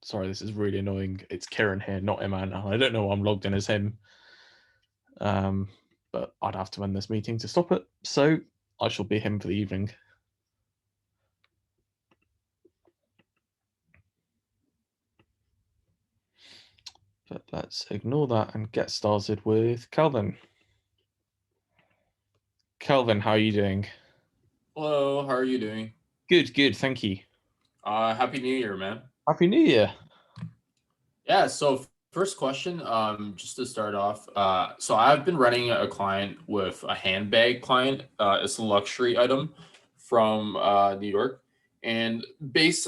Sorry, this is really annoying. It's Kieran here, not Iman. I don't know why I'm logged in as him. But I'd have to end this meeting to stop it. So I shall be him for the evening. But let's ignore that and get started with Kelvin. Kelvin, how are you doing? Hello, how are you doing? Good, thank you. Happy New Year, man. Happy New Year. Yeah, so first question, just to start off, so I've been running a client with a handbag client. It's a luxury item from New York. And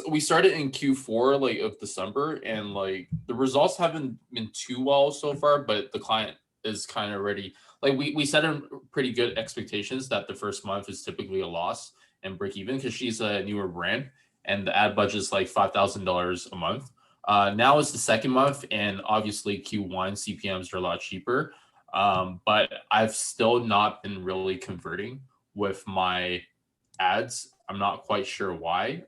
we started in Q4 like of December, and like the results haven't been too well so far, but the client is kind of ready. Like we set in pretty good expectations that the first month is typically a loss and break even because she's a newer brand and the ad budget is like $5,000 a month. Now it's the second month, and obviously Q1 CPMs are a lot cheaper. But I've still not been really converting with my ads. I'm not quite sure why.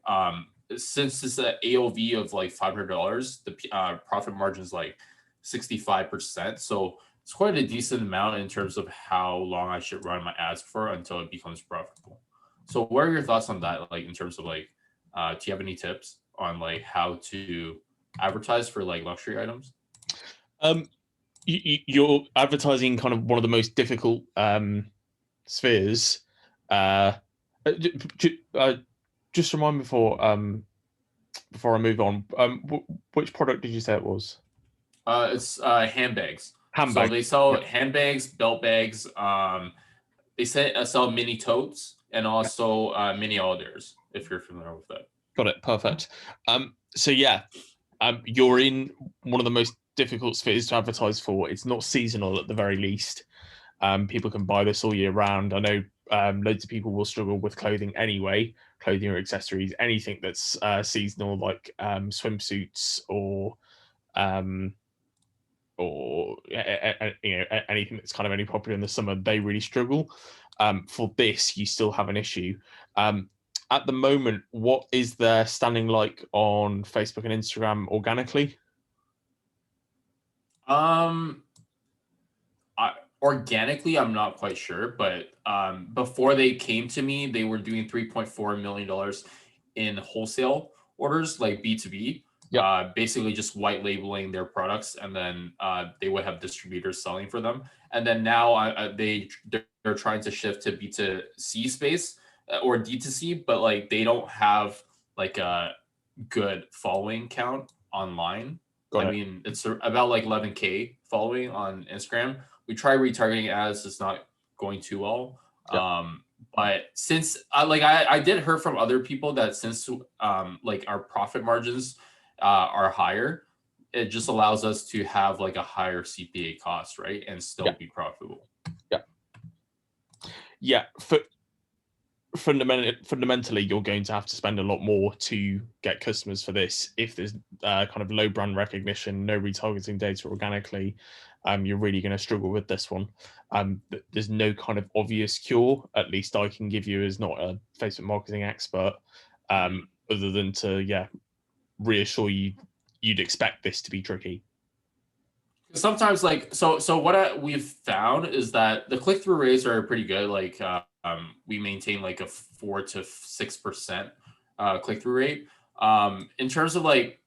Since it's an AOV of like $500, the profit margin is like 65%. So it's quite a decent amount in terms of how long I should run my ads for until it becomes profitable. So what are your thoughts on that? Like in terms of like, do you have any tips on like how to advertise for like luxury items? You're advertising kind of one of the most difficult spheres. Uh, just remind me before I move on. Which product did you say it was? It's handbags. So Handbag. they sell Yep. handbags, belt bags. They sell mini totes and also mini orders. If you're familiar with that. Got it. Perfect. So yeah, you're in one of the most difficult spheres to advertise for. It's not seasonal at the very least. People can buy this all year round. I know loads of people will struggle with clothing anyway, clothing or accessories, anything that's seasonal, like swimsuits um, or anything that's kind of only popular in the summer. They really struggle. For this, you still have an issue. At the moment, what is their standing like on Facebook and Instagram organically? Um, Organically, I'm not quite sure, but before they came to me, they were doing $3.4 million in wholesale orders, like B2B. Yep. Basically just white labeling their products, and then they would have distributors selling for them. And then now they're trying to shift to B2C space or D2C, but like they don't have like a good following count online. Got I it. mean, it's about like 11K following on Instagram. We try retargeting ads; it's not going too well. Yep. But since I did hear from other people that since like our profit margins are higher, it just allows us to have like a higher CPA cost, right, and still Yep. be profitable. Yep. Yeah. Fundamentally, you're going to have to spend a lot more to get customers for this. If there's kind of low brand recognition, no retargeting data organically, you're really going to struggle with this one. There's no kind of obvious cure, at least I can give you as not a Facebook marketing expert, other than to reassure you you'd expect this to be tricky. Sometimes like so what we've found is that the click-through rates are pretty good. Like we maintain like a 4 to 6% click-through rate. In terms of like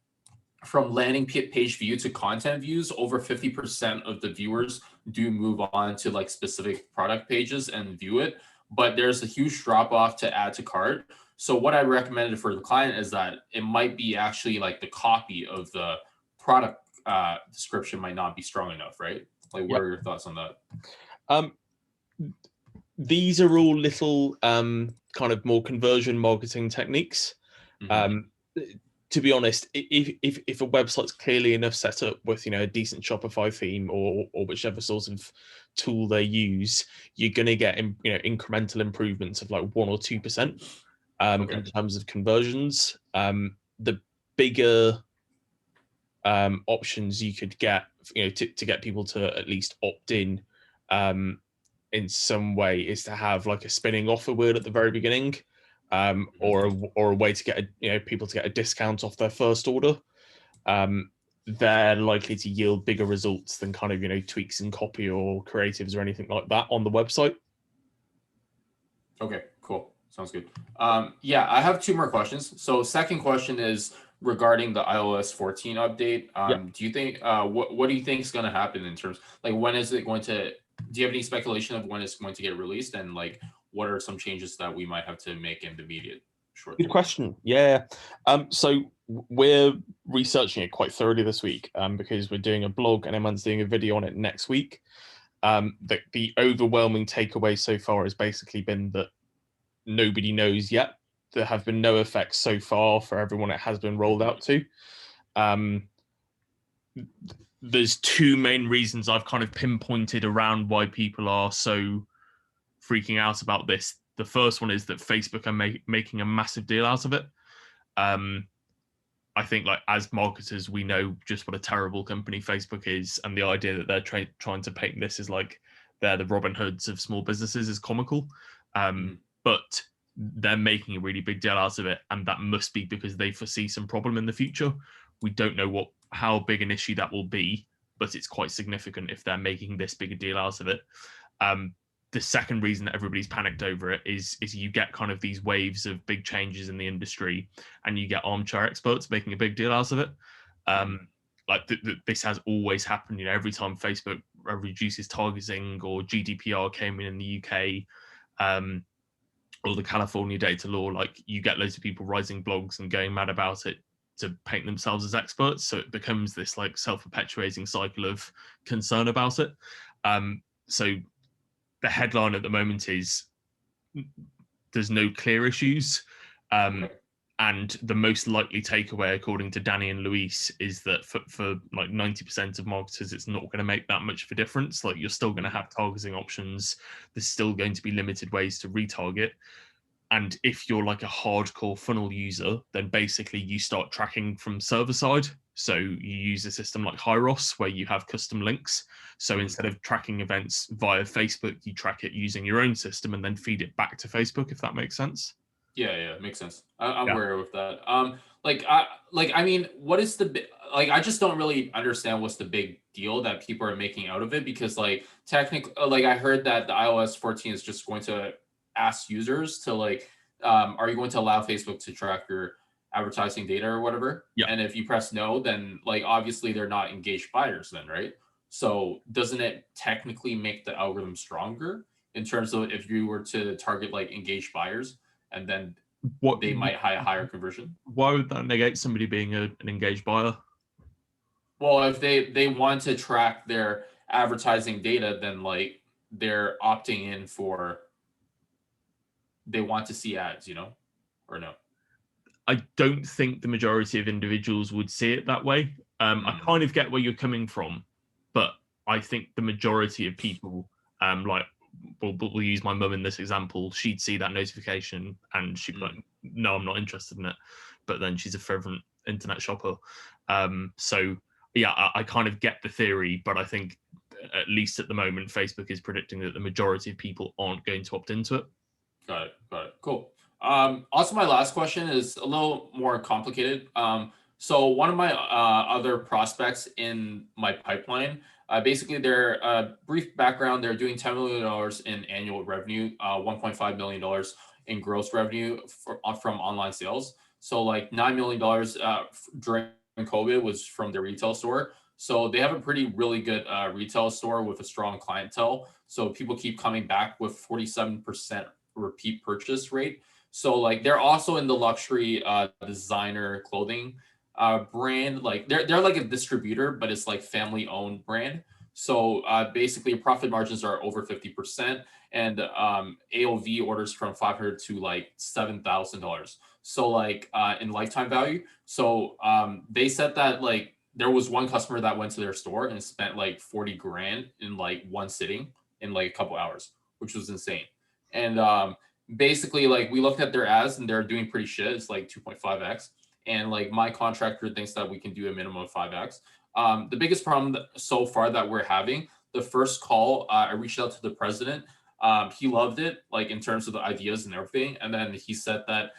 from landing page view to content views, over 50% of the viewers do move on to like specific product pages and view it, but there's a huge drop off to add to cart. So what I recommended for the client is that it might be actually like the copy of the product description might not be strong enough, right? Like, what Yep. are your thoughts on that? Um, these are all little kind of more conversion marketing techniques. Mm-hmm. To be honest, if a website's clearly enough set up with a decent Shopify theme or whichever sort of tool they use, you're going to get incremental improvements of like 1 or 2% Okay. in terms of conversions. The bigger options you could get to get people to at least opt in some way is to have like a spinning offer word at the very beginning, or a way to get people to get a discount off their first order. they're likely to yield bigger results than kind of, tweaks in copy or creatives or anything like that on the website. Okay, cool. Sounds good. Yeah, I have two more questions. So second question is regarding the iOS 14 update. Do you think what do you think is going to happen in terms, like, when is it going to, do you have any speculation of when it's going to get released, and like what are some changes that we might have to make in the immediate short Good term? question. Yeah. So we're researching it quite thoroughly this week, because we're doing a blog and Emman's doing a video on it next week. The overwhelming takeaway so far has basically been that nobody knows yet. There have been no effects so far for everyone it has been rolled out to. There's two main reasons I've kind of pinpointed around why people are so freaking out about this. The first one is that Facebook are making a massive deal out of it. I think, like, as marketers, we know just what a terrible company Facebook is, and the idea that they're trying to paint this as like they're the Robin Hoods of small businesses is comical. But they're making a really big deal out of it, and that must be because they foresee some problem in the future. We don't know how big an issue that will be, but it's quite significant if they're making this big a deal out of it. The second reason that everybody's panicked over it is you get kind of these waves of big changes in the industry, and you get armchair experts making a big deal out of it. This has always happened. Every time Facebook reduces targeting, or GDPR came in the UK, or the California data law, like, you get loads of people writing blogs and going mad about it to paint themselves as experts. So it becomes this like self-perpetuating cycle of concern about it. So the headline at the moment is there's no clear issues. And the most likely takeaway, according to Danny and Luis, is that for like 90% of marketers, it's not going to make that much of a difference. Like, you're still going to have targeting options. There's still going to be limited ways to retarget. And if you're like a hardcore funnel user, then basically you start tracking from server side. So you use a system like Hyros, where you have custom links. So instead of tracking events via Facebook, you track it using your own system and then feed it back to Facebook, if that makes sense. Yeah, makes sense. I'm aware of that. I mean, what is the I just don't really understand what's the big deal that people are making out of it, because like technically, like, I heard that the iOS 14 is just going to ask users to like, are you going to allow Facebook to track your advertising data or whatever? Yeah. And if you press no, then like obviously they're not engaged buyers then, right? So doesn't it technically make the algorithm stronger in terms of if you were to target like engaged buyers, and then they might have a higher conversion? Why would that negate somebody being an engaged buyer? Well, if they want to track their advertising data, then like they're opting in for, they want to see ads, or no? I don't think the majority of individuals would see it that way. I kind of get where you're coming from, but I think the majority of people, we'll use my mum in this example. She'd see that notification and she'd be like, no, I'm not interested in it. But then she's a fervent internet shopper. So yeah, I kind of get the theory, but I think at least at the moment, Facebook is predicting that the majority of people aren't going to opt into it. Got it. Cool. Also, my last question is a little more complicated. So one of my other prospects in my pipeline, basically, their brief background, they're doing $10 million in annual revenue, $1.5 million in gross revenue from online sales. So like $9 million during COVID was from their retail store. So they have a really good retail store with a strong clientele. So people keep coming back with 47% repeat purchase rate. So like they're also in the luxury designer clothing brand. Like they're like a distributor, but it's like family owned brand. So basically profit margins are over 50%, and AOV orders from $500 to like $7,000. So like in lifetime value. So they said that like there was one customer that went to their store and spent like 40 grand in like one sitting in like a couple hours, which was insane. And basically, like, we looked at their ads and they're doing pretty shit. It's like 2.5x. And like my contractor thinks that we can do a minimum of 5x. The biggest problem so far that we're having, the first call, I reached out to the president. He loved it, like in terms of the ideas and everything. And then he said that,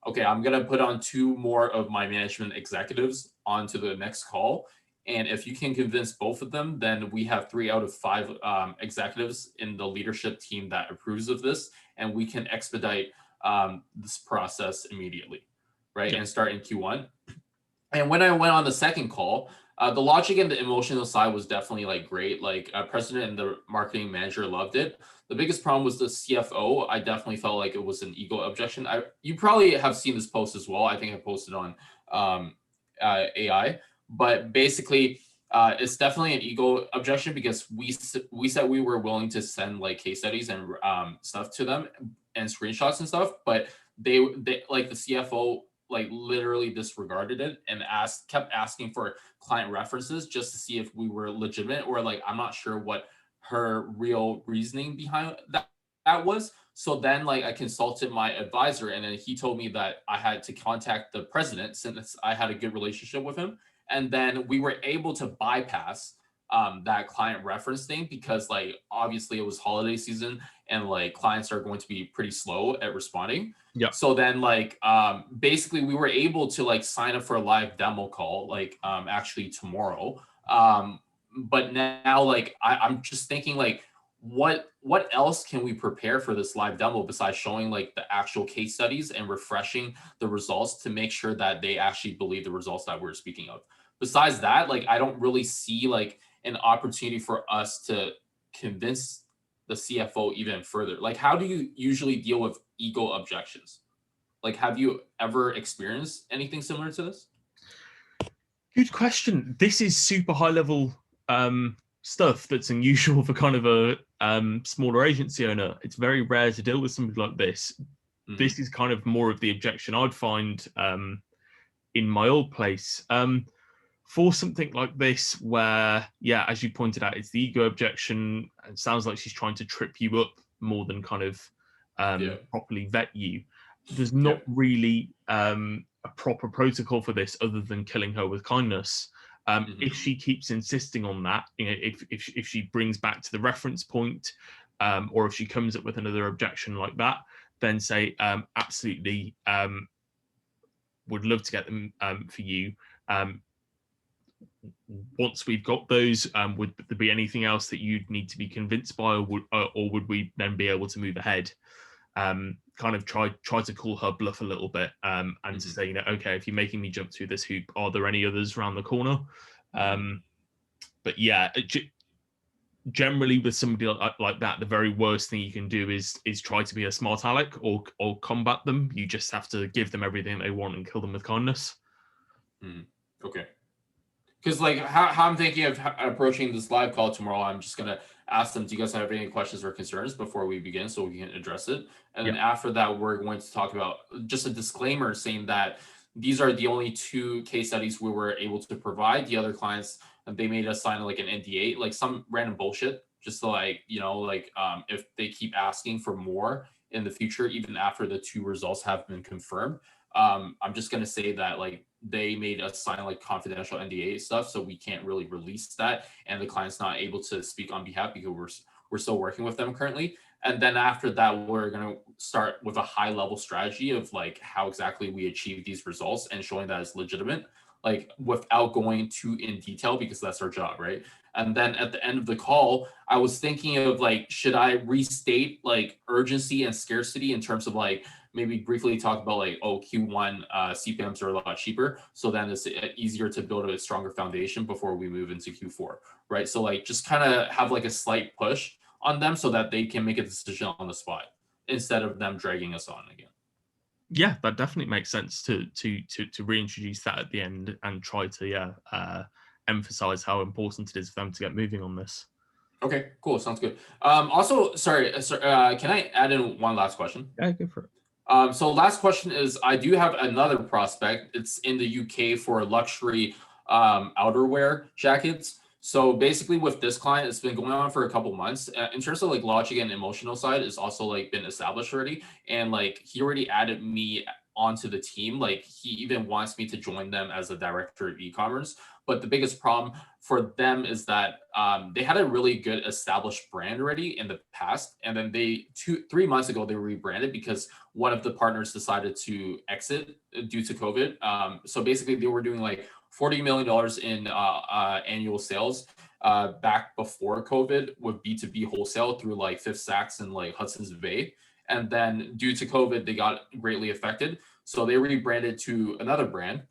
okay, I'm going to put on 2 more of my management executives on to the next call. And if you can convince both of them, then we have 3 out of 5 executives in the leadership team that approves of this, and we can expedite this process immediately, right? And start in Q1. And when I went on the second call, the logic and the emotional side was definitely like great. Like president and the marketing manager loved it. The biggest problem was the CFO. I definitely felt like it was an ego objection. You probably have seen this post as well. I think I posted on AI, but basically it's definitely an ego objection because we said we were willing to send like case studies and stuff to them and screenshots and stuff, but they like the CFO like literally disregarded it and kept asking for client references just to see if we were legitimate, or like I'm not sure what her real reasoning behind that was. So then like I consulted my advisor, and then he told me that I had to contact the president since I had a good relationship with him. And then we were able to bypass that client reference thing because like obviously it was holiday season and like clients are going to be pretty slow at responding. Yeah. So then like basically we were able to like sign up for a live demo call like actually tomorrow. But now like I'm just thinking like what else can we prepare for this live demo besides showing like the actual case studies and refreshing the results to make sure that they actually believe the results that we're speaking of. Besides that, like I don't really see like an opportunity for us to convince the CFO even further. Like how do you usually deal with ego objections? Like have you ever experienced anything similar to this? Good question. This is super high level stuff that's unusual for kind of a smaller agency owner. It's very rare to deal with something like this. Mm-hmm. This is kind of more of the objection I'd find in my old place. For something like this, where, yeah, as you pointed out, it's the ego objection. It sounds like she's trying to trip you up more than kind of properly vet you. There's not really a proper protocol for this other than killing her with kindness. If she keeps insisting on that, you know, if she brings back to the reference point, or if she comes up with another objection like that, then say absolutely would love to get them for you. Once we've got those, would there be anything else that you'd need to be convinced by, or would we then be able to move ahead? Kind of try to call her bluff a little bit, and to say, you know, okay, if you're making me jump through this hoop, are there any others around the corner? But yeah, generally with somebody like that, the very worst thing you can do is try to be a smart aleck or combat them. You just have to give them everything they want and kill them with kindness. Okay. Because like how I'm thinking of approaching this live call tomorrow, I'm just gonna ask them, do you guys have any questions or concerns before we begin so we can address it? And then after that, we're going to talk about just a disclaimer saying that these are the only 2 case studies we were able to provide. The other clients, they made us sign like an NDA, like some random bullshit, just to like, you know, like if they keep asking for more in the future, even after the 2 results have been confirmed, I'm just gonna say that like they made us sign like confidential NDA stuff, so we can't really release that, and the client's not able to speak on behalf because we're still working with them currently. And then after that, we're gonna start with a high level strategy of like how exactly we achieve these results and showing that it's legitimate, like without going too in detail because that's our job, right? And then at the end of the call, I was thinking of like, should I restate like urgency and scarcity in terms of like maybe briefly talk about like, oh, Q1 CPMs are a lot cheaper, so then it's easier to build a stronger foundation before we move into Q4, right? So like just kind of have like a slight push on them so that they can make a decision on the spot instead of them dragging us on again. Yeah, that definitely makes sense to reintroduce that at the end and try to emphasize how important it is for them to get moving on this. Okay, cool. Sounds good. Also, sorry, can I add in one last question? Yeah, go for it. So last question is, I do have another prospect. It's in the UK for luxury outerwear jackets. So basically with this client, it's been going on for a couple months. In terms of like logic and emotional side, it's also like been established already. And like he already added me onto the team. Like he even wants me to join them as a director of e-commerce. But the biggest problem for them is that they had a really good established brand already in the past, and then they 3 months ago they rebranded because one of the partners decided to exit due to COVID. So basically, they were doing like $40 million in annual sales back before COVID with B2B wholesale through like Fifth Saks and like Hudson's Bay. And then due to COVID, they got greatly affected. So they rebranded to another brand.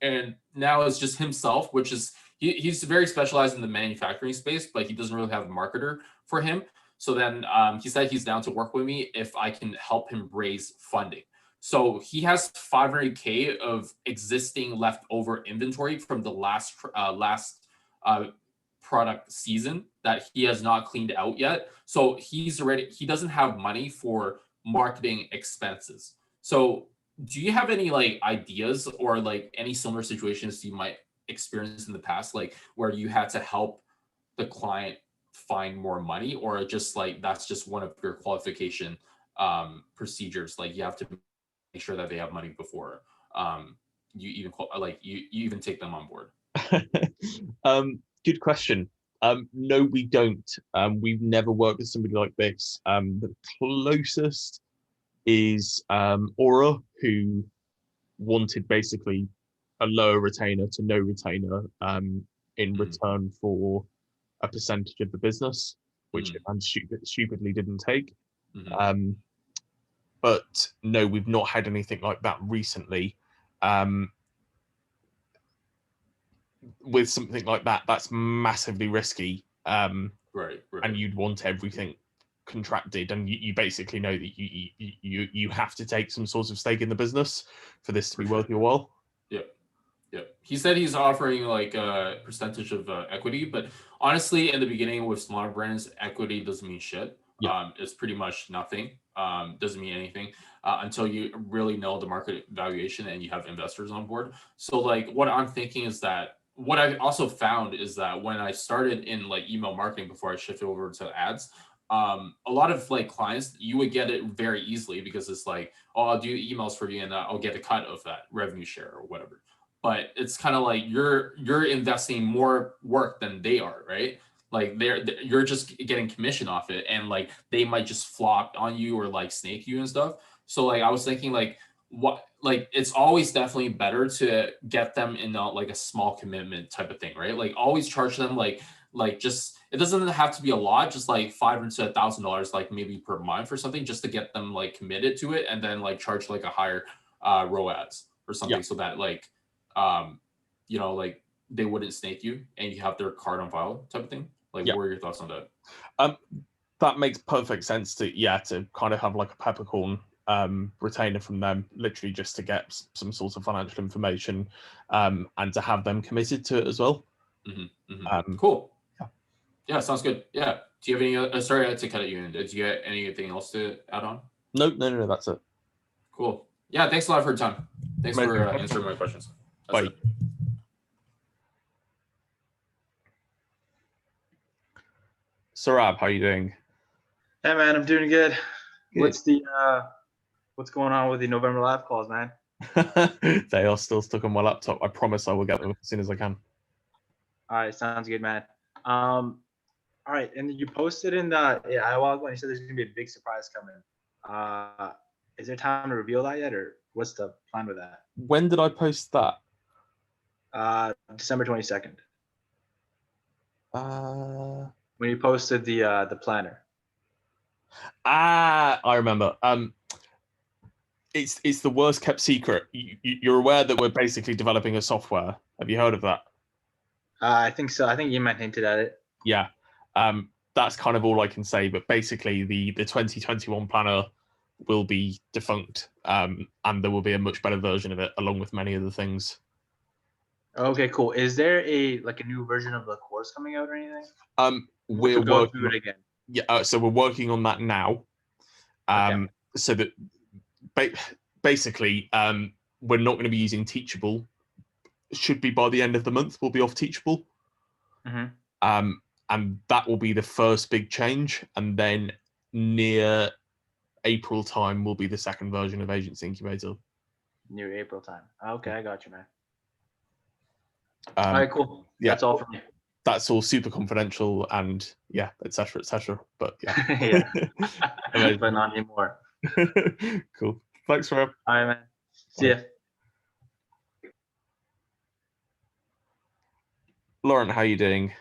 And now it's just himself, which is he's very specialized in the manufacturing space, but he doesn't really have a marketer for him. So then he said he's down to work with me if I can help him raise funding. So he has 500K of existing leftover inventory from the last product season that he has not cleaned out yet. So he doesn't have money for marketing expenses. So do you have any like ideas or like any similar situations you might experience in the past, like where you had to help the client find more money, or just like that's just one of your qualification procedures, like you have to make sure that they have money before you even you even take them on board? Good question. No, we don't. We've never worked with somebody like this. The closest is Aura, who wanted basically a lower retainer to no retainer in return for a percentage of the business, which I'm stupidly didn't take. But no, we've not had anything like that recently. With something like that, that's massively risky. Right. And you'd want everything contracted, and you basically know that you have to take some sort of stake in the business for this to be worth your while. Yeah. He said he's offering like a percentage of equity, but honestly, in the beginning with smaller brands, equity doesn't mean shit. It's pretty much nothing. Doesn't mean anything until you really know the market valuation and you have investors on board. So like what I'm thinking is that what I've also found is that when I started in like email marketing before I shifted over to ads, a lot of like clients, you would get it very easily because it's like, oh, I'll do emails for you and I'll get a cut of that revenue share or whatever. But it's kind of like you're investing more work than they are, right? Like you're just getting commission off it, and like they might just flop on you or like snake you and stuff. So like I was thinking like what, like it's always definitely better to get them in like a small commitment type of thing, right? Like always charge them like just, it doesn't have to be a lot, just like $500 to $1,000 like maybe per month or something, just to get them like committed to it, and then like charge like a higher ROAS or something, so that like like they wouldn't snake you and you have their card on file type of thing. Like what are your thoughts on that? That makes perfect sense to kind of have like a peppercorn retainer from them, literally just to get some sort of financial information and to have them committed to it as well. Cool. Yeah, sounds good. Yeah. Do you have any sorry to cut you in. Did you get anything else to add on? No, that's it. Cool. Yeah, thanks a lot for your time. Thanks for answering my questions. Bye. Saurabh, how are you doing? Hey man, I'm doing good. What's going on with the November live calls, man? They are still stuck on my laptop. I promise I will get them as soon as I can. All right, sounds good, man. All right, and you posted in the iWalk when you said there's gonna be a big surprise coming. Is there time to reveal that yet, or what's the plan with that? When did I post that? December 22nd. When you posted the planner. I remember. It's the worst kept secret. You're aware that we're basically developing a software. Have you heard of that? I think so. I think you might hinted at it. Yeah. That's kind of all I can say. But basically, the 2021 planner will be defunct, and there will be a much better version of it, along with many other things. Okay, cool. Is there a new version of the course coming out or anything? We're go through it again. Yeah, so we're working on that now. Okay. So that basically, we're not going to be using Teachable. Should be by the end of the month, we'll be off Teachable. And that will be the first big change. And then near April time will be the second version of Agency Incubator. near April time. Okay, I got you, man. Um, All right, cool. yeah. That's all from me. That's all super confidential and yeah, etc. etc. But yeah, Yeah. Amazing. But not anymore. Cool. Thanks, Rob. All right, man. See ya. Lauren, how you doing?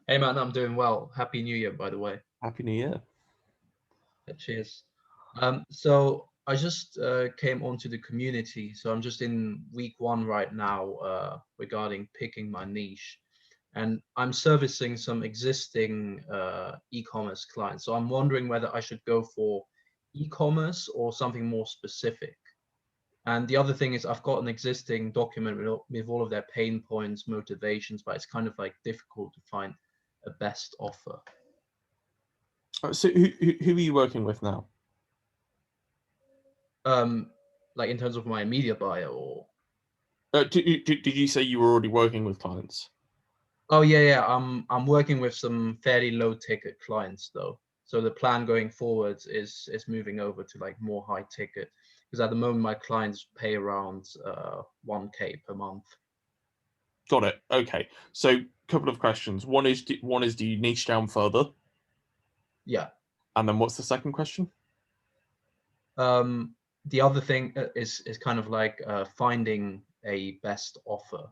Hey man, I'm doing well. Happy New Year, by the way. Happy New Year. Cheers. So I just came onto the community, so I'm just in week 1 right now regarding picking my niche, and I'm servicing some existing e-commerce clients. So I'm wondering whether I should go for e-commerce or something more specific. And the other thing is I've got an existing document with all of their pain points, motivations, but it's kind of like difficult to find a best offer. So who are you working with now? Like in terms of my media buyer or Did you say you were already working with clients? oh yeah, I'm working with some fairly low ticket clients though. So the plan going forward is moving over to like more high ticket, because at the moment my clients pay around 1K per month. Got it. Okay. So couple of questions. One is do you niche down further? Yeah. And then what's the second question? The other thing is kind of like finding a best offer,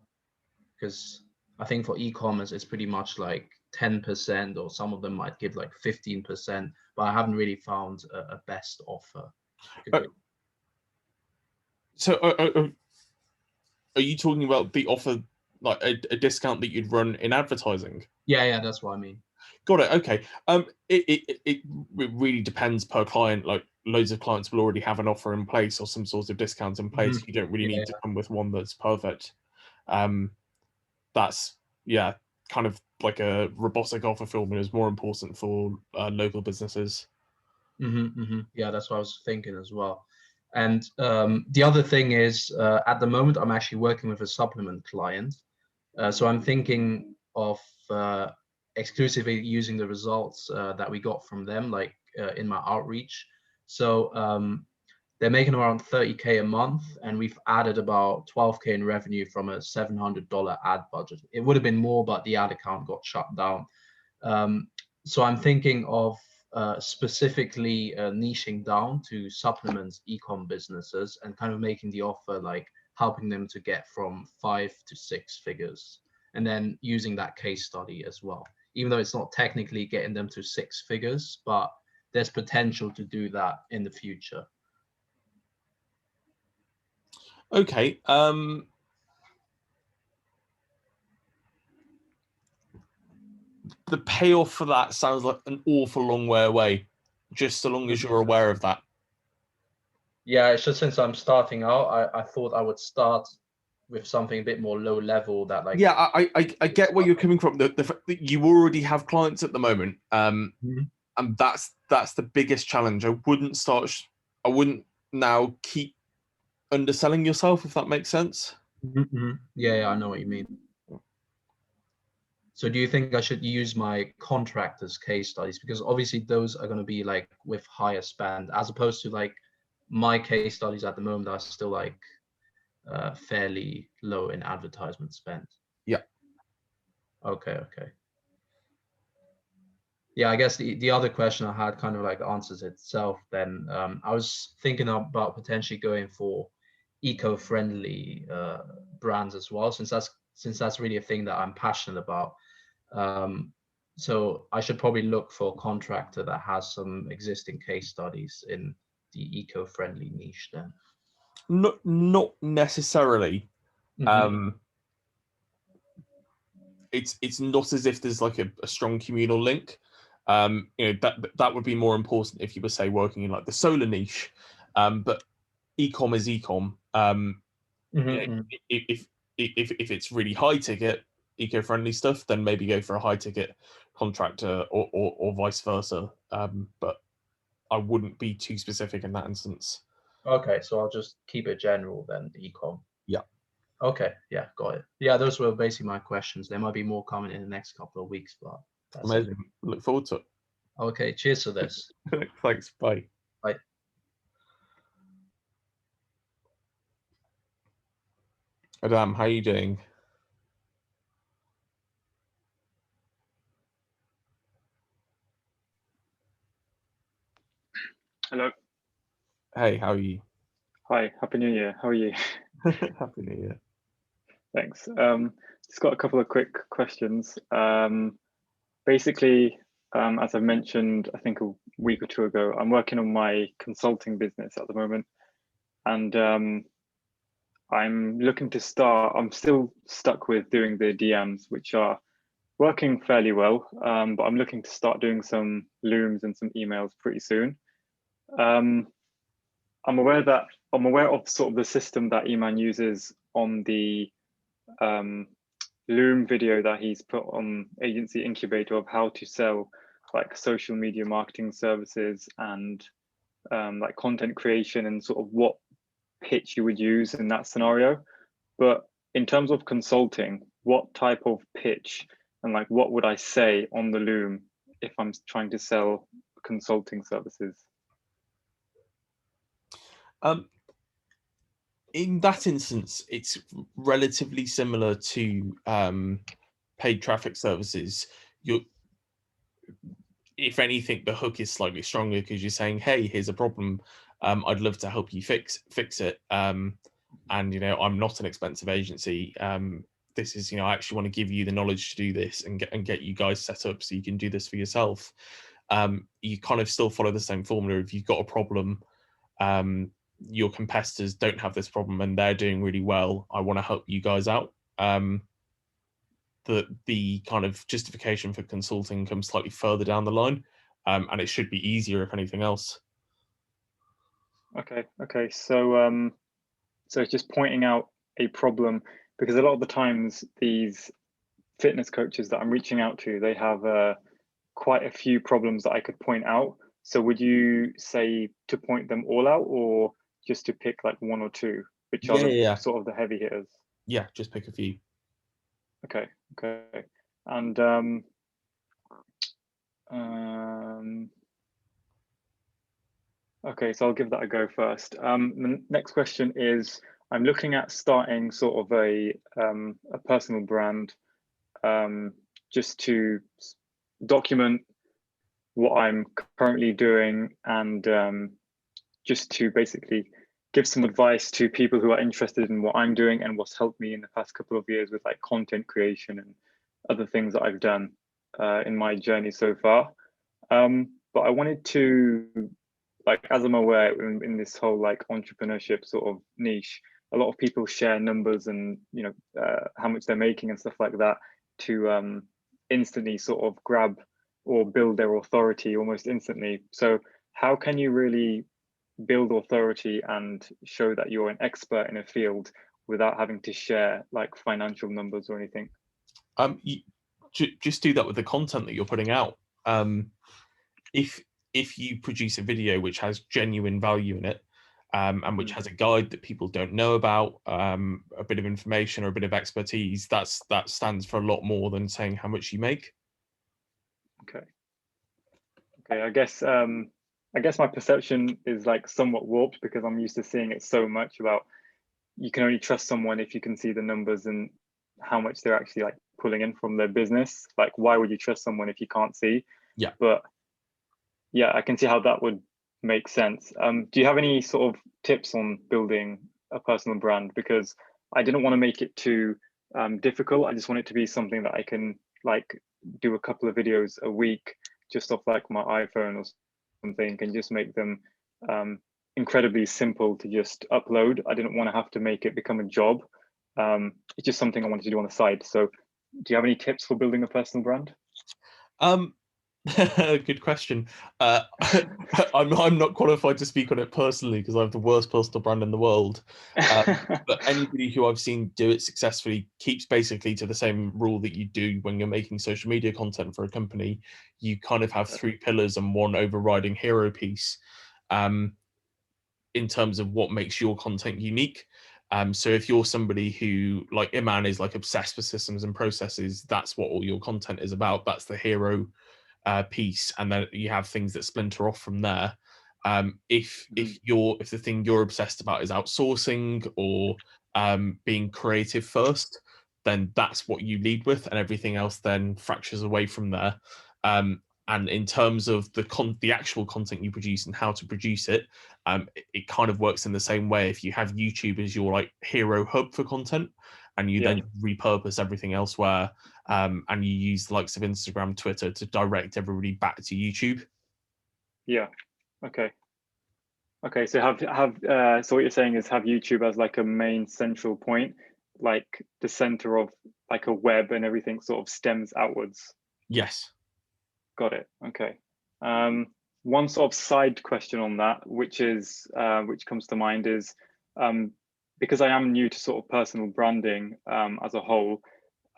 because I think for e-commerce it's pretty much like 10%, or some of them might give like 15%, but I haven't really found a best offer. So are you talking about the offer, like a discount that you'd run in advertising? Yeah, that's what I mean. Got it. Okay. It really depends per client. Like loads of clients will already have an offer in place or some sort of discounts in place. Mhm. You don't really Yeah, need to come with one that's perfect. That's kind of like a robotic offer filming is more important for local businesses. Yeah, that's what I was thinking as well. And the other thing is, at the moment, I'm actually working with a supplement client. So I'm thinking of exclusively using the results that we got from them, like in my outreach. So they're making around 30K a month, and we've added about 12K in revenue from a $700 ad budget. It would have been more, but the ad account got shut down. So I'm thinking of specifically niching down to supplements e-com businesses and kind of making the offer like helping them to get from 5 to 6 figures, and then using that case study as well, even though it's not technically getting them to 6 figures, but there's potential to do that in the future. Okay. The payoff for that sounds like an awful long way away, just so long as you're aware of that. Yeah, it's just since I'm starting out, I thought I would start with something a bit more low level that like. Yeah, I get where you're coming from. The fact that you already have clients at the moment, and that's the biggest challenge. I wouldn't now keep underselling yourself, if that makes sense. Yeah, I know what you mean. So do you think I should use my contractors case studies, because obviously those are going to be like with higher spend, as opposed to like my case studies at the moment are still like fairly low in advertisement spend? Yeah. Okay. Yeah, I guess the other question I had kind of like answers itself then. I was thinking about potentially going for eco-friendly brands as well, since that's really a thing that I'm passionate about. So I should probably look for a contractor that has some existing case studies in the eco-friendly niche then. Not necessarily. It's not as if there's like a strong communal link. That would be more important if you were, say, working in like the solar niche. But e-com is e-com. If it's really high ticket eco-friendly stuff, then maybe go for a high ticket contractor or vice versa. But I wouldn't be too specific in that instance. Okay, so I'll just keep it general then, e-com. Yeah. Okay, yeah, got it. Yeah, those were basically my questions. There might be more coming in the next couple of weeks, but that's amazing. Look forward to it. Okay, cheers for this. Thanks. Bye. Bye. Adam, how are you doing? Hello. Hey, how are you? Hi. Happy New Year. How are you? Happy New Year. Thanks. Just got a couple of quick questions. Basically, as I mentioned, I think a week or two ago, I'm working on my consulting business at the moment, and I'm looking to start. I'm still stuck with doing the DMs, which are working fairly well, but I'm looking to start doing some Looms and some emails pretty soon. I'm aware of sort of the system that Eman uses on the Loom video that he's put on Agency Incubator of how to sell like social media marketing services and like content creation and sort of what pitch you would use in that scenario. But in terms of consulting, what type of pitch and like what would I say on the Loom if I'm trying to sell consulting services? In that instance, it's relatively similar to paid traffic services. If anything, the hook is slightly stronger because you're saying, "Hey, here's a problem. I'd love to help you fix it." And I'm not an expensive agency. This is, I actually want to give you the knowledge to do this and get you guys set up so you can do this for yourself. You kind of still follow the same formula. If you've got a problem, your competitors don't have this problem and they're doing really well, I want to help you guys out. The kind of justification for consulting comes slightly further down the line, and it should be easier if anything else. Okay. So it's just pointing out a problem, because a lot of the times these fitness coaches that I'm reaching out to, they have quite a few problems that I could point out. So would you say to point them all out, or just to pick like one or two, which are the sort of the heavy hitters? Yeah, just pick a few. Okay. And okay, so I'll give that a go first. The next question is, I'm looking at starting sort of a personal brand, just to document what I'm currently doing and just to basically give some advice to people who are interested in what I'm doing and what's helped me in the past couple of years with like content creation and other things that I've done in my journey so far. But I wanted to, like, as I'm aware in this whole like entrepreneurship sort of niche, a lot of people share numbers and how much they're making and stuff like that to instantly sort of grab or build their authority almost instantly. So how can you really build authority and show that you're an expert in a field without having to share like financial numbers or anything? Just do that with the content that you're putting out. If you produce a video which has genuine value in it, and which has a guide that people don't know about, a bit of information or a bit of expertise, that stands for a lot more than saying how much you make. Okay. I guess my perception is like somewhat warped because I'm used to seeing it so much about you can only trust someone if you can see the numbers and how much they're actually like pulling in from their business. Like, why would you trust someone if you can't see? Yeah. But yeah, I can see how that would make sense. Do you have any sort of tips on building a personal brand? Because I didn't want to make it too difficult. I just want it to be something that I can like do a couple of videos a week just off like my iPhone or something and just make them incredibly simple to just upload. I didn't want to have to make it become a job. It's just something I wanted to do on the side. So do you have any tips for building a personal brand? Good question. I'm not qualified to speak on it personally because I have the worst personal brand in the world. But anybody who I've seen do it successfully keeps basically to the same rule that you do when you're making social media content for a company. You kind of have three pillars and one overriding hero piece in terms of what makes your content unique. So if you're somebody who, like Iman, is like obsessed with systems and processes, that's what all your content is about. That's the hero piece, and then you have things that splinter off from there. If the thing you're obsessed about is outsourcing or being creative first, then that's what you lead with, and everything else then fractures away from there. And in terms of the actual content you produce and how to produce it, it kind of works in the same way. If you have YouTube as your like hero hub for content, and you then repurpose everything elsewhere, and you use the likes of Instagram, Twitter to direct everybody back to YouTube. Yeah. Okay. Okay. So so what you're saying is have YouTube as like a main central point, like the center of like a web, and everything sort of stems outwards. Yes. Got it. Okay. One sort of side question on that, which comes to mind is, because I am new to sort of personal branding as a whole,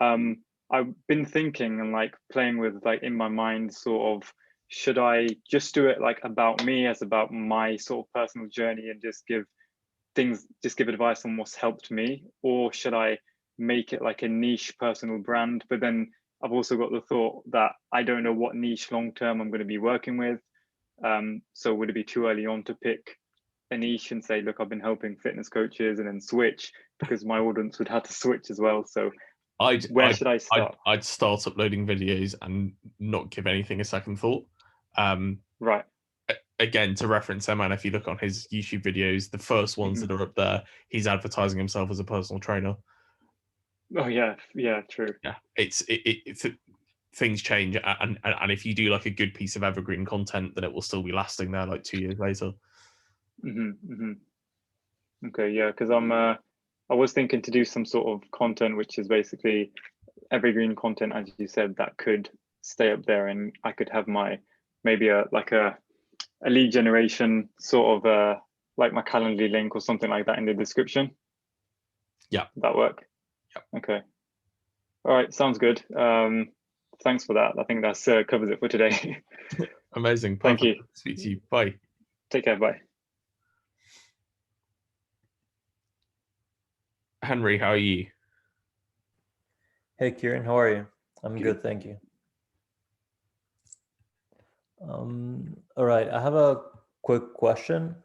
I've been thinking and like playing with like in my mind sort of, should I just do it like about me, as about my sort of personal journey, and just give advice on what's helped me, or should I make it like a niche personal brand? But then I've also got the thought that I don't know what niche long term I'm going to be working with. So would it be too early on to pick a niche and say, look, I've been helping fitness coaches, and then switch, because my audience would have to switch as well. So where should I start? I'd start uploading videos and not give anything a second thought. Right. Again, to reference Eman, if you look on his YouTube videos, the first ones that are up there, he's advertising himself as a personal trainer. Oh yeah, true. Yeah, it's things change, and if you do like a good piece of evergreen content, then it will still be lasting there like 2 years later. Okay, yeah, because I was thinking to do some sort of content which is basically evergreen content, as you said, that could stay up there, and I could have my maybe a lead generation sort of like my Calendly link or something like that in the description. Yeah, would that work? Yeah. Okay. All right, sounds good. Thanks for that. I think that's covers it for today. Amazing. Thank you. Speak to you. Bye. Take care. Bye. Henry, how are you? Hey, Kieran, how are you? I'm Good. good, thank you. All right, I have a quick question.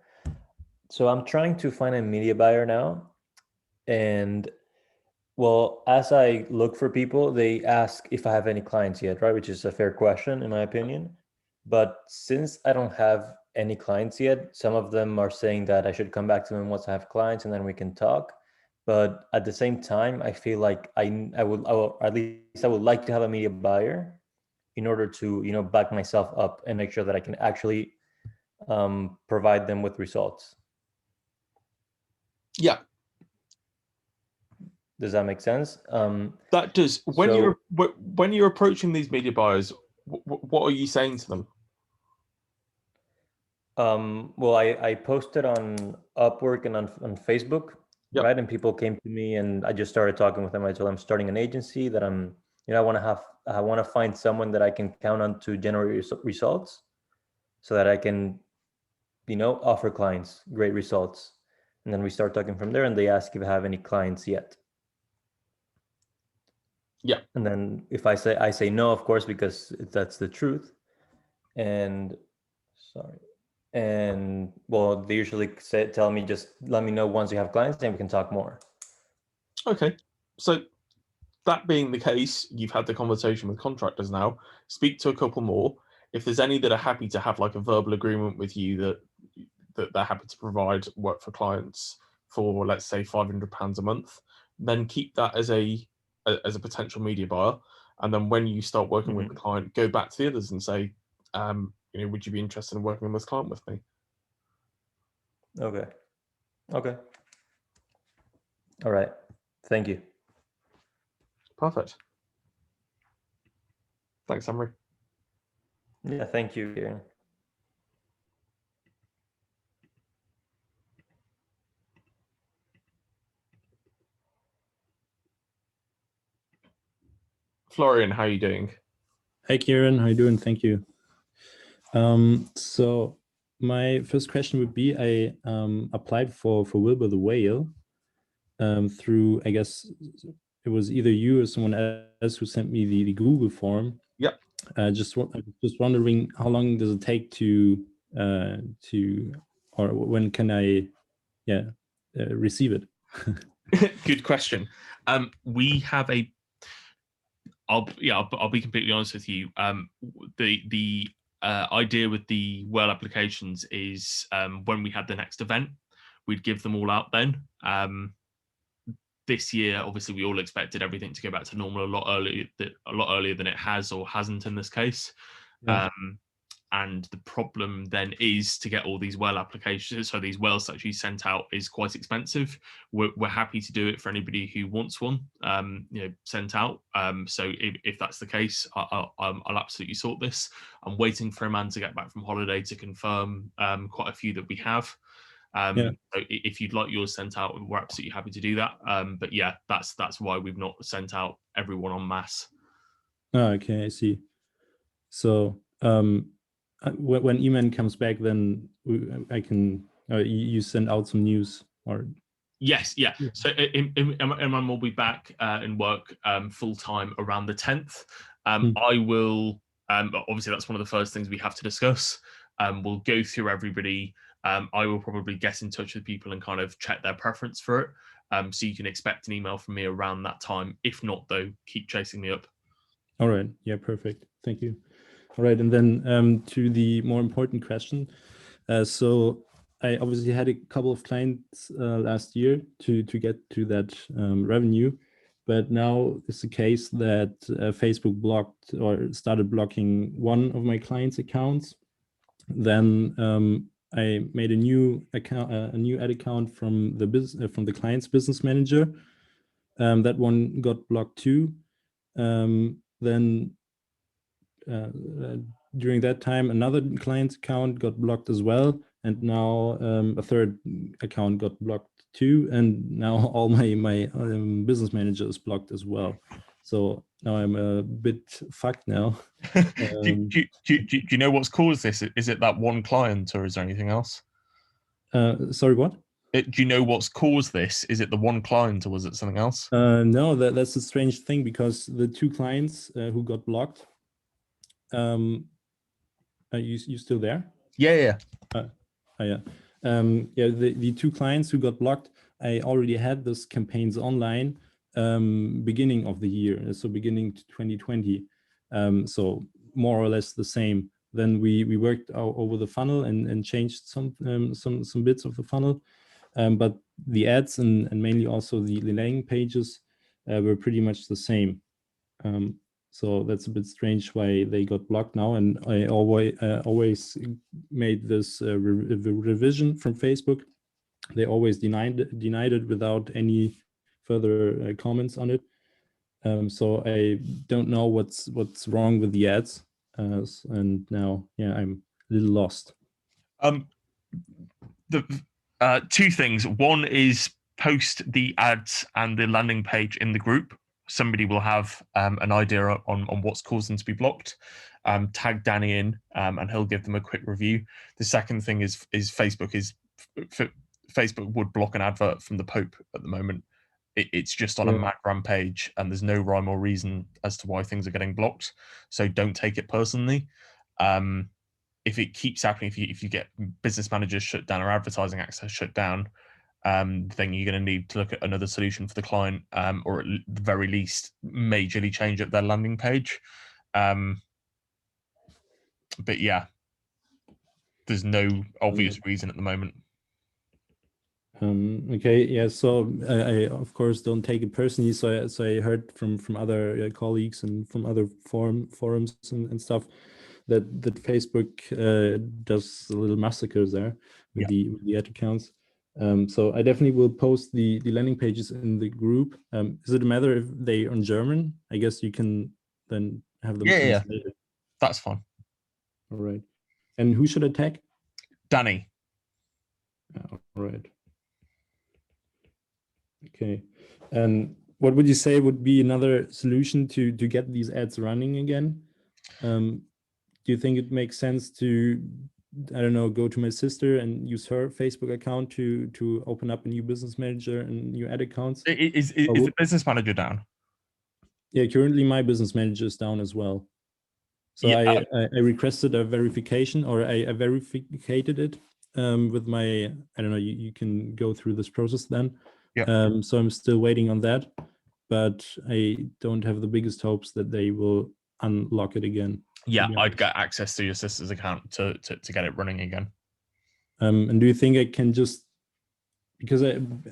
So I'm trying to find a media buyer now, and well, as I look for people, they ask if I have any clients yet, right? Which is a fair question in my opinion. But since I don't have any clients yet, some of them are saying that I should come back to them once I have clients and then we can talk. But at the same time, I feel like I at least I would like to have a media buyer in order to, you know, back myself up and make sure that I can actually provide them with results. Yeah, does that make sense? That does. When you're approaching these media buyers, what are you saying to them? Well, I posted on Upwork and on Facebook, Yep. right? And people came to me, and I just started talking with them. I told them I'm starting an agency, that I'm, you know, I want to find someone that I can count on to generate results, so that I can, you know, offer clients great results. And then we start talking from there, and they ask if I have any clients yet. Yeah. And then if I say no, of course, because that's the truth. And well, they usually tell me, just let me know once you have clients, and we can talk more. Okay. So that being the case, you've had the conversation with contractors now. Speak to a couple more. If there's any that are happy to have like a verbal agreement with you that they're happy to provide work for clients for, let's say, £500 a month, then keep that as a potential media buyer. And then when you start working with the client, go back to the others and say, you know, would you be interested in working on this client with me? Okay. All right. Thank you. Perfect. Thanks, Henry. Yeah, thank you, Kieran. Florian, how are you doing? Hi, Kieran. How are you doing? Thank you. So my first question would be, I applied for Wilbur the Whale through, I guess it was either you or someone else who sent me the Google form. Yep. Just wondering, how long does it take to or when can I receive it? Good question. We have I'll be completely honest with you. The idea with the Well applications is when we had the next event, we'd give them all out then. This year, obviously, we all expected everything to go back to normal a lot earlier than it has or hasn't in this case. Yeah. And the problem then is to get all these Well applications, so these Wells actually sent out, is quite expensive. We're happy to do it for anybody who wants one, sent out. So if that's the case, I'll absolutely sort this. I'm waiting for a man to get back from holiday to confirm quite a few that we have. So if you'd like yours sent out, we're absolutely happy to do that. But yeah, that's why we've not sent out everyone en masse. Oh, okay, I see. So when Eman comes back, then I can you send out some news or. Yes, yeah. So Iman will be back in work full time around the 10th. I will. Obviously, that's one of the first things we have to discuss. We'll go through everybody. I will probably get in touch with people and kind of check their preference for it. So you can expect an email from me around that time. If not, though, keep chasing me up. All right. Yeah, perfect. Thank you. All right. And then to the more important question. So I obviously had a couple of clients last year to get to that revenue. But now it's the case that Facebook blocked or started blocking one of my clients' accounts. Then I made a new account, a new ad account from the client's business manager. That one got blocked too. Then during that time, another client's account got blocked as well, and now a third account got blocked too, and now all my business manager is blocked as well. So now I'm a bit fucked now. Do you know what's caused this? Is it that one client, or is there anything else? Sorry, what? Do you know what's caused this? Is it the one client, or was it something else? No, that's a strange thing, because the two clients who got blocked. Are you still there? Yeah. Yeah. The two clients who got blocked, I already had those campaigns online beginning of the year, so beginning to 2020. So more or less the same. Then we worked over the funnel and changed some bits of the funnel, but the ads and mainly also the landing pages were pretty much the same. So that's a bit strange why they got blocked now. And I always made this revision from Facebook. They always denied it without any further comments on it. So I don't know what's wrong with the ads. And now, yeah, I'm a little lost. The two things. One is post the ads and the landing page in the group. Somebody will have an idea on what's caused them to be blocked. Tag Danny in, and he'll give them a quick review. The second thing is Facebook would block an advert from the Pope at the moment. It's just on a Magram page, and there's no rhyme or reason as to why things are getting blocked. So don't take it personally. If it keeps happening, if you get business managers shut down or advertising access shut down, then you're going to need to look at another solution for the client, or at the very least, majorly change up their landing page. But yeah, there's no obvious reason at the moment. Okay, yeah. So I of course don't take it personally. So I heard from other colleagues and from other forums and stuff that Facebook does a little massacres there with the ad accounts. So I definitely will post the landing pages in the group. Is it a matter if they are in German? I guess you can then have them translated. Yeah. That's fine. All right. And who should I tag? Danny. All right. Okay. And what would you say would be another solution to get these ads running again? Do you think it makes sense to, I don't know, go to my sister and use her Facebook account to open up a new business manager and new ad accounts? Is the business manager down? Yeah, currently my business manager is down as well. So I requested a verification, or I verificated it with my, I don't know, you can go through this process then. Yeah. So I'm still waiting on that, but I don't have the biggest hopes that they will unlock it again. Yeah, be I'd honest. get access to your sister's account to get it running again. And do you think I can just, because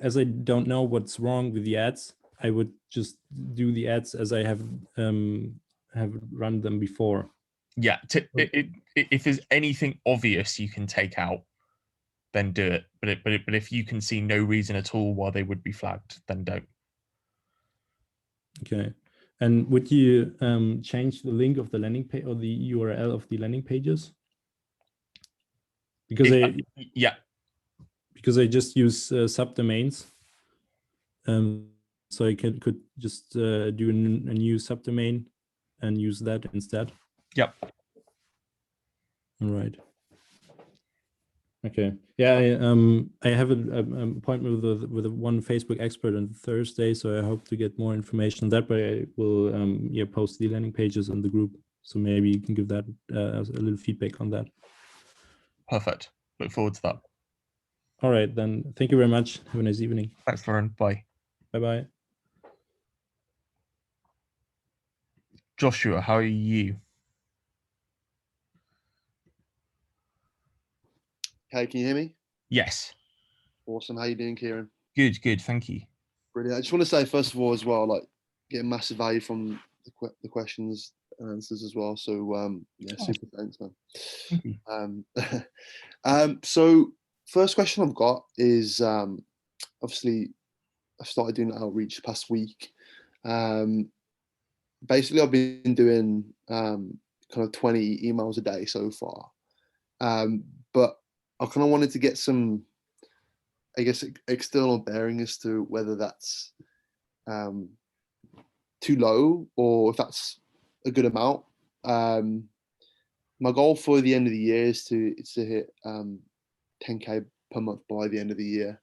as I don't know what's wrong with the ads, I would just do the ads as I have run them before. Yeah, if there's anything obvious you can take out, then do it. But if you can see no reason at all why they would be flagged, then don't. Okay. And would you change the link of the landing page or the URL of the landing pages? Because I just use subdomains. So I could just do a new subdomain and use that instead. Yep. All right. Okay. Yeah. I have an appointment with one Facebook expert on Thursday, so I hope to get more information on that. But I will post the landing pages in the group, so maybe you can give that a little feedback on that. Perfect. Look forward to that. All right, then. Thank you very much. Have a nice evening. Thanks, Lauren. Bye. Bye-bye. Joshua, how are you? Hey, can you hear me? Yes. Awesome. How you doing, Kieran? Good. Thank you. Brilliant. I just want to say, first of all, as well, like getting massive value from the questions and answers as well. So yeah, super thanks, man. Thank you. So first question I've got is obviously I've started doing outreach the past week. Basically, I've been doing kind of 20 emails a day so far, but I kind of wanted to get some, I guess, external bearing as to whether that's too low or if that's a good amount. My goal for the end of the year is to hit 10K per month by the end of the year.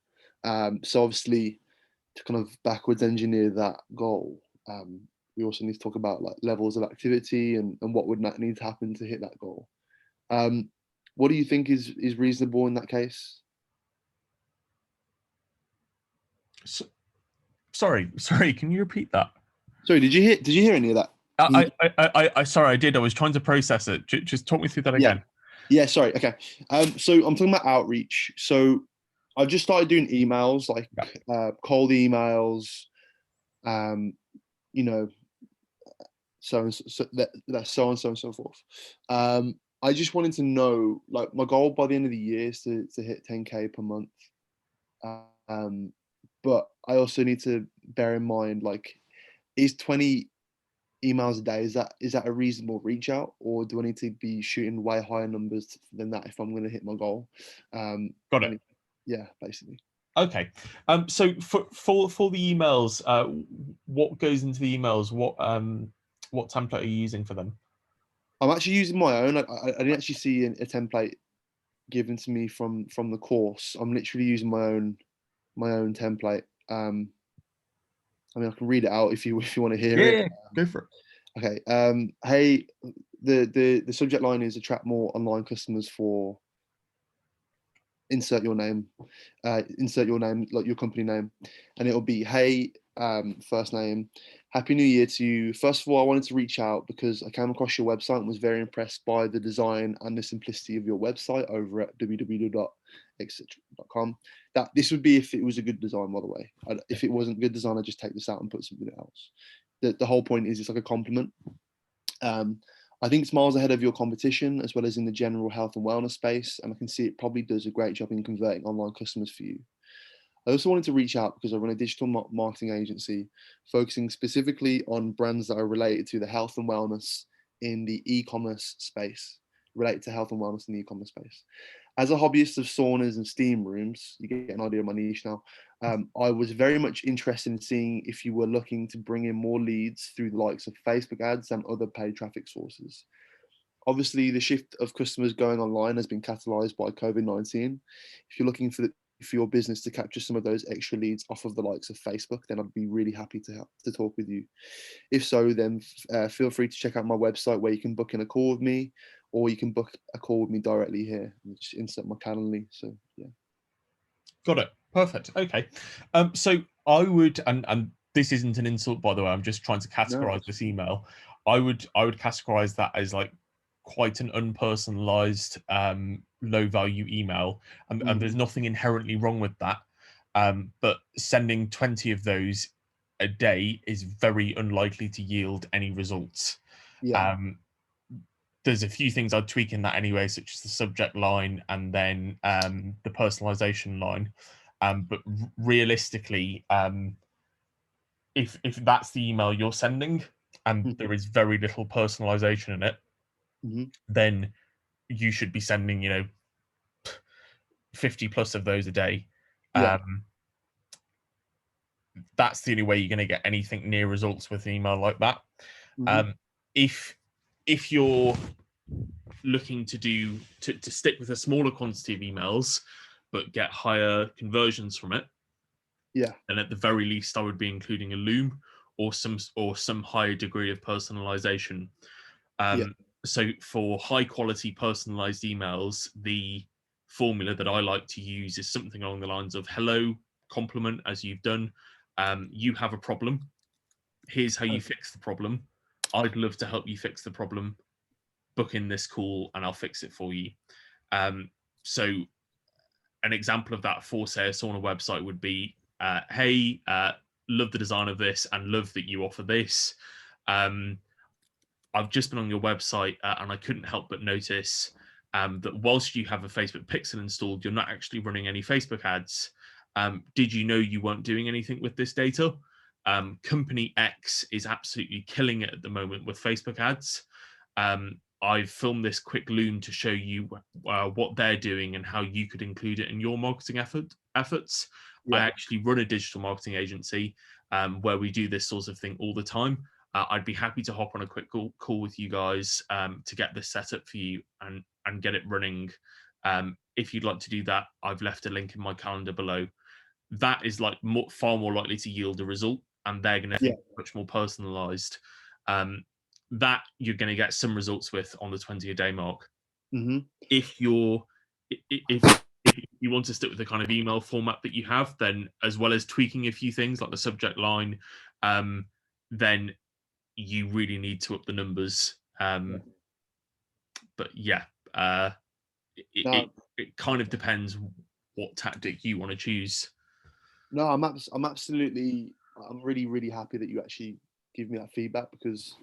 So obviously, to kind of backwards engineer that goal, we also need to talk about like levels of activity and what would need to happen to hit that goal. What do you think is reasonable in that case? Sorry. Can you repeat that? Sorry, did you hear any of that? I sorry, I did. I was trying to process it. Just talk me through that again. Yeah, sorry. Okay. So I'm talking about outreach. So I've just started doing emails, like cold emails, you know, so that's so and so forth. I just wanted to know, like, my goal by the end of the year is to hit 10K per month. But I also need to bear in mind, like, is 20 emails a day, is that a reasonable reach out, or do I need to be shooting way higher numbers than that if I'm going to hit my goal? Got it. Yeah, basically. Okay. So for the emails, what goes into the emails? What template are you using for them? I'm actually using my own. I didn't actually see a template given to me from the course. I'm literally using my own template. I mean, I can read it out if you want to hear it. Go for it. Okay. Hey, the subject line is attract more online customers for insert your name, like your company name, and it'll be, hey, first name, happy new year to you. First of all, I wanted to reach out because I came across your website and was very impressed by the design and the simplicity of your website over at www.etc.com. That this would be if it was a good design, by the way. If it wasn't good design, I'd just take this out and put something else. The whole point is it's like a compliment. I think it's miles ahead of your competition, as well as in the general health and wellness space, and I can see it probably does a great job in converting online customers for you. I also wanted to reach out because I run a digital marketing agency focusing specifically on brands that are related to the health and wellness in the e-commerce space, related to health and wellness in the e-commerce space. As a hobbyist of saunas and steam rooms, you get an idea of my niche now. I was very much interested in seeing if you were looking to bring in more leads through the likes of Facebook ads and other paid traffic sources. Obviously, the shift of customers going online has been catalyzed by COVID-19. If you're looking for your business to capture some of those extra leads off of the likes of Facebook, then I'd be really happy to talk with you. If so, then feel free to check out my website where you can book in a call with me, or you can book a call with me directly here and just insert my Calendly. So yeah. Got it. Perfect. Okay. So I would, and this isn't an insult, by the way. I'm just trying to categorize this email. I would categorize that as like quite an unpersonalized, low value email, and there's nothing inherently wrong with that. But sending 20 of those a day is very unlikely to yield any results. Yeah. There's a few things I'd tweak in that anyway, such as the subject line and then the personalization line. But realistically, if that's the email you're sending and there is very little personalization in it, then you should be sending 50 plus of those a day. Yeah. That's the only way you're going to get anything near results with an email like that. If you're looking to stick with a smaller quantity of emails but get higher conversions from it, then at the very least I would be including a loom or some higher degree of personalization. So for high quality personalized emails, the formula that I like to use is something along the lines of hello, compliment, as you've done. You have a problem. Here's how you fix the problem. I'd love to help you fix the problem. Book in this call and I'll fix it for you. So an example of that for, say, a sauna website would be, hey, love the design of this and love that you offer this. I've just been on your website and I couldn't help but notice that whilst you have a Facebook pixel installed, you're not actually running any Facebook ads. Did you know you weren't doing anything with this data? Company X is absolutely killing it at the moment with Facebook ads. I've filmed this quick loom to show you what they're doing and how you could include it in your marketing efforts. I actually run a digital marketing agency where we do this sort of thing all the time. I'd be happy to hop on a quick call with you guys to get this set up for you and get it running. If you'd like to do that, I've left a link in my calendar below. That is like far more likely to yield a result, and they're going to think much more personalized. That you're going to get some results with on the 20 a day mark. If you want to stick with the kind of email format that you have, then as well as tweaking a few things like the subject line, then you really need to up the numbers. But it kind of depends what tactic you want to choose. No, I'm really, really happy that you actually give me that feedback, because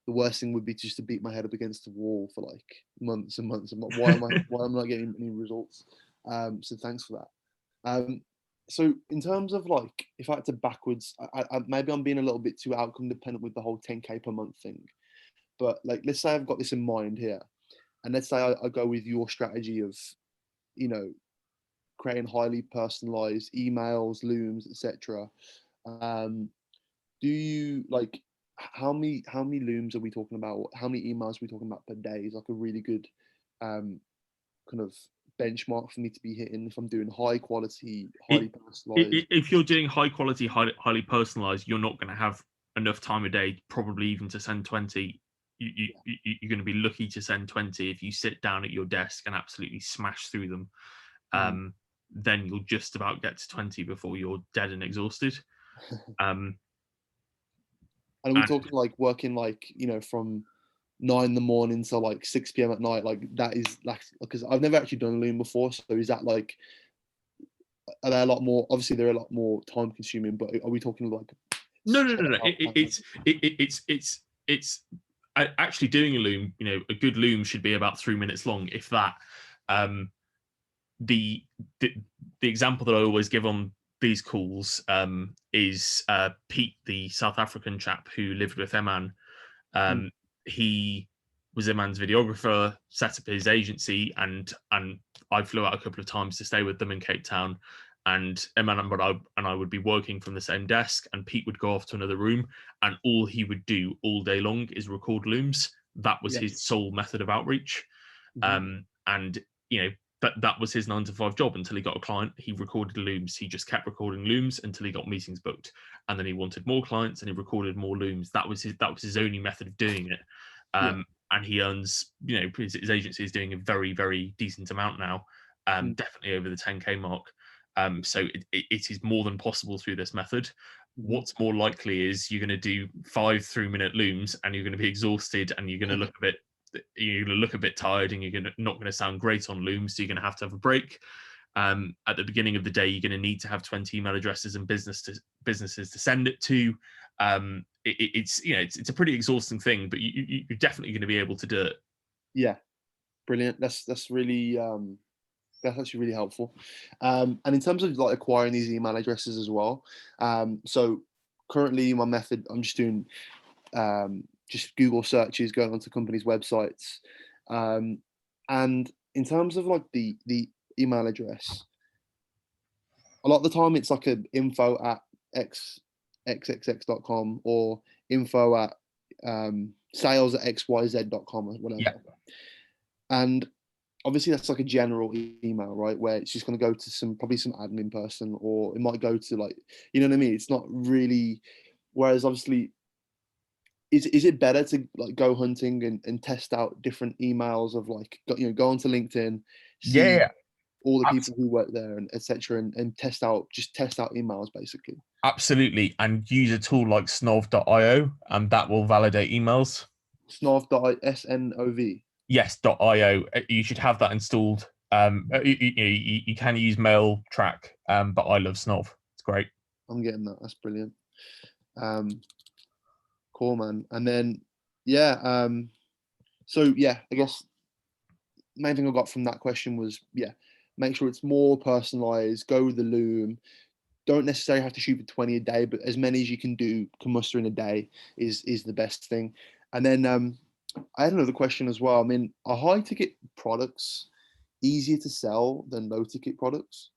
the worst thing would be just to beat my head up against the wall for like months and months. And why am I not getting any results? So thanks for that. So in terms of like, if I had to backwards, I maybe I'm being a little bit too outcome dependent with the whole 10K per month thing. But like, let's say I've got this in mind here, and let's say I go with your strategy of, creating highly personalized emails, looms, etc. Do you like, how many looms are we talking about? How many emails are we talking about per day is like a really good kind of benchmark for me to be hitting if I'm doing high quality, highly personalized? If you're doing high quality, highly personalized, you're not going to have enough time a day, probably even to send 20. You're going to be lucky to send 20 if you sit down at your desk and absolutely smash through them. Then you'll just about get to 20 before you're dead and exhausted. And are we talking like working like, from 9 in the morning till like 6 p.m. at night? Like that is like, because I've never actually done a loom before. So is that like, are they a lot more, obviously they're a lot more time consuming, but are we talking like? No. It's actually doing a loom, a good loom should be about 3 minutes long, if that. The example that I always give on these calls is Pete, the South African chap who lived with Eman. He was Eman's videographer, set up his agency, and I flew out a couple of times to stay with them in Cape Town. And Eman and I would be working from the same desk, and Pete would go off to another room, and all he would do all day long is record looms. That was his sole method of outreach. And that was his 9-to-5 job until he got a client. He recorded looms. He just kept recording looms until he got meetings booked, and then he wanted more clients and he recorded more looms. That was his only method of doing it. And he earns, his agency is doing a very, very decent amount now, definitely over the 10K mark. So it is more than possible through this method. What's more likely is you're going to do 5 3-minute looms and you're going to be exhausted and you're going to look a bit tired and you're not going to sound great on looms. So you're going to have a break. At the beginning of the day, you're going to need to have 20 email addresses and businesses to send it to. It's a pretty exhausting thing, but you're definitely going to be able to do it. Yeah, brilliant. That's really that's actually really helpful. And in terms of like acquiring these email addresses as well, so currently my method, I'm just doing just Google searches, going onto companies' websites, and in terms of like the email address, a lot of the time it's like a info@xxx.com or info@sales@xyz.com or whatever. Yeah. And obviously that's like a general email, right? Where it's just going to go to probably some admin person, or it might go to like, you know what I mean? It's not really, whereas obviously, is it better to like go hunting and test out different emails of like, go onto LinkedIn, see all the people who work there and etc. and test out emails basically. Absolutely. And use a tool like snov.io and that will validate emails. Snov. Yes, .io. You should have that installed. You can use MailTrack, but I love Snov. It's great. I'm getting that. That's brilliant. Cool, man. And then, so yeah, I guess main thing I got from that question was, make sure it's more personalized, go with the loom. Don't necessarily have to shoot for 20 a day, but as many as you can muster in a day is the best thing. And then I had another question as well. I mean, are high ticket products easier to sell than low ticket products?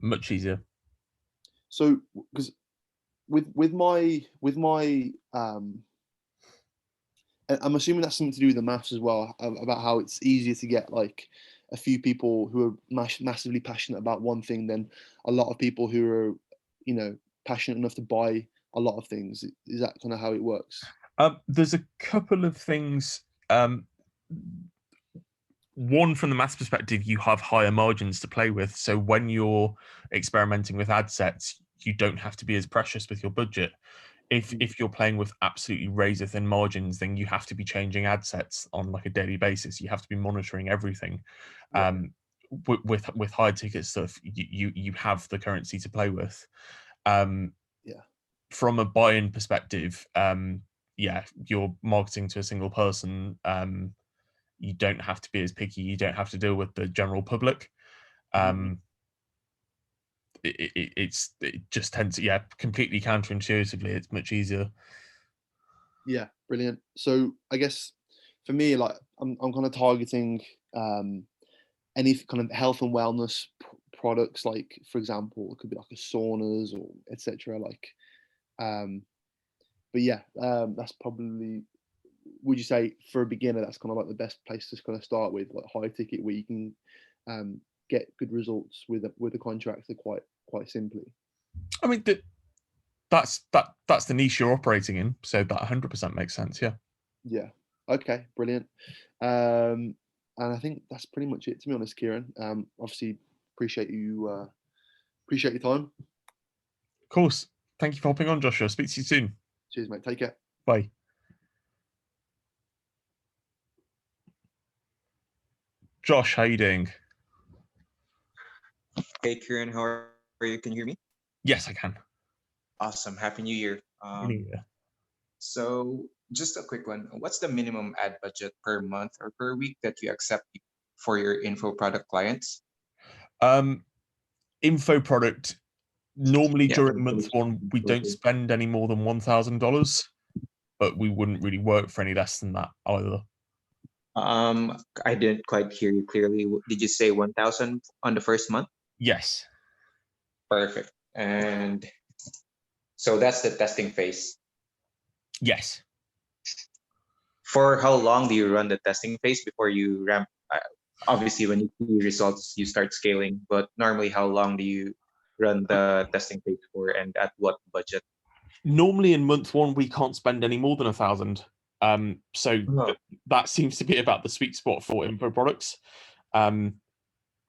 Much easier. So, because with my I'm assuming that's something to do with the maths as well, about how it's easier to get like a few people who are massively passionate about one thing than a lot of people who are, passionate enough to buy a lot of things. Is that kind of how it works? There's a couple of things. One, from the maths perspective, you have higher margins to play with. So when you're experimenting with ad sets, you don't have to be as precious with your budget. If you're playing with absolutely razor thin margins, then you have to be changing ad sets on like a daily basis. You have to be monitoring everything. With high ticket stuff, you have the currency to play with. From a buy-in perspective, you're marketing to a single person. You don't have to be as picky. You don't have to deal with the general public. It just tends to, completely counterintuitively, it's much easier. Yeah, brilliant. So I guess for me, like I'm kind of targeting any kind of health and wellness products, like for example, it could be like a saunas or etc. That's probably, would you say for a beginner that's kind of like the best place to kind of start with, like high ticket, where you can get good results with a contractor quite simply? I mean, that's the niche you're operating in, so that 100% makes sense. Yeah. Okay, brilliant. And I think that's pretty much it, to be honest, Kieran. Obviously appreciate your time. Of course. Thank you for hopping on, Joshua. Speak to you soon. Cheers, mate. Take care. Bye. Josh, how you doing? Hey, Kieran, how are you? Can you hear me? Yes, I can. Awesome. Happy New Year. New Year. So just a quick one. What's the minimum ad budget per month or per week that you accept for your info product clients? Info product, normally during month one, we don't spend any more than $1,000, but we wouldn't really work for any less than that either. I didn't quite hear you clearly. Did you say 1,000 on the first month? Yes. Perfect. And so that's the testing phase. Yes. For how long do you run the testing phase before you ramp? Obviously, when you see results, you start scaling. But normally, how long do you run the testing phase for, and at what budget? Normally, in month one, we can't spend any more than 1,000. That seems to be about the sweet spot for info products.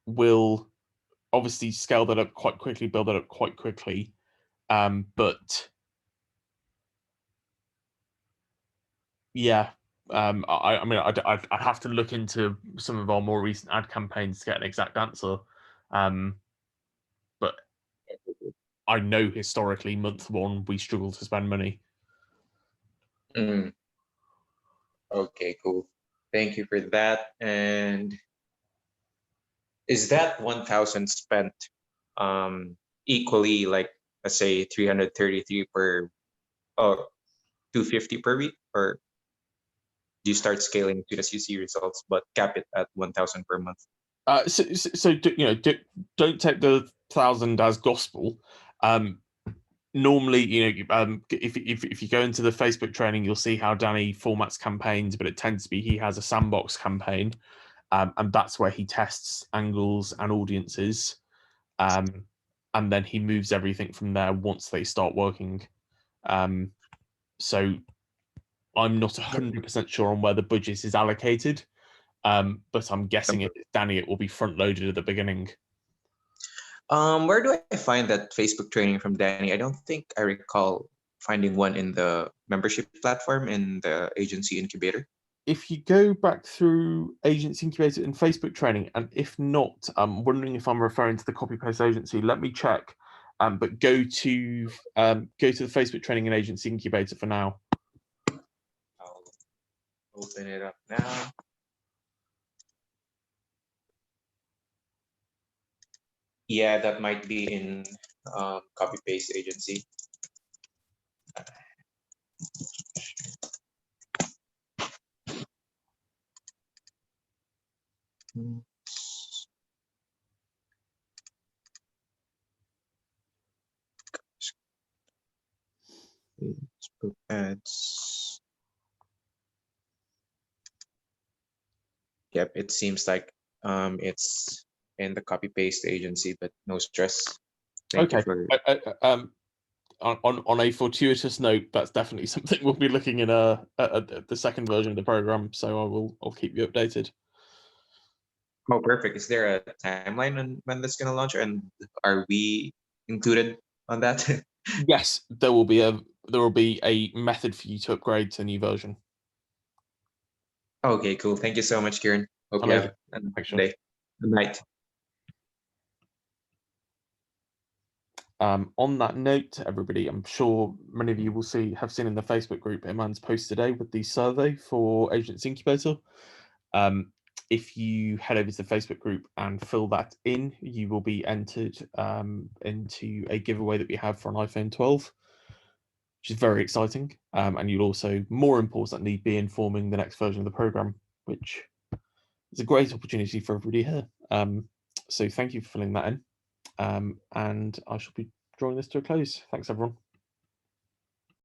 We'll obviously scale that up quite quickly, build that up quite quickly. But yeah, I mean, I'd have to look into some of our more recent ad campaigns to get an exact answer. But I know historically, month one, we struggle to spend money. Mm. Okay, cool. Thank you for that. And is that 1,000 spent equally, like, let's say 333 per, or 250 per week, or do you start scaling as soon as you see results, but cap it at 1,000 per month? So don't take the 1,000 as gospel. Normally, if you go into the Facebook training, you'll see how Danny formats campaigns, but it tends to be he has a sandbox campaign, and that's where he tests angles and audiences, and then he moves everything from there once they start working. So I'm not 100% sure on where the budget is allocated, but I'm guessing if it's Danny, it will be front loaded at the beginning. Where do I find that Facebook training from Danny? I don't think I recall finding one in the membership platform in the agency incubator. If you go back through Agency Incubator and Facebook training, and if not, I'm wondering if I'm referring to the copy paste agency. Let me check. But go to the Facebook training and Agency Incubator for now. I'll open it up now. Yeah, that might be in copy paste agency. Facebook ads. Yep, it seems like it's in the copy paste agency, but no stress. Thank you for on a fortuitous note, that's definitely something we'll be looking in the second version of the program. So I'll keep you updated. Oh, perfect. Is there a timeline on when that's gonna launch, and are we included on that? Yes, there will be a method for you to upgrade to a new version. Okay, cool. Thank you so much, Kieran. Hope you have a nice day. Good night. On that note, everybody, I'm sure many of you will have seen in the Facebook group Iman's post today with the survey for Agents Incubator. If you head over to the Facebook group and fill that in, you will be entered into a giveaway that we have for an iPhone 12, which is very exciting. And you'll also, more importantly, be informing the next version of the program, which is a great opportunity for everybody here. So thank you for filling that in. And I shall be drawing this to a close. Thanks, everyone.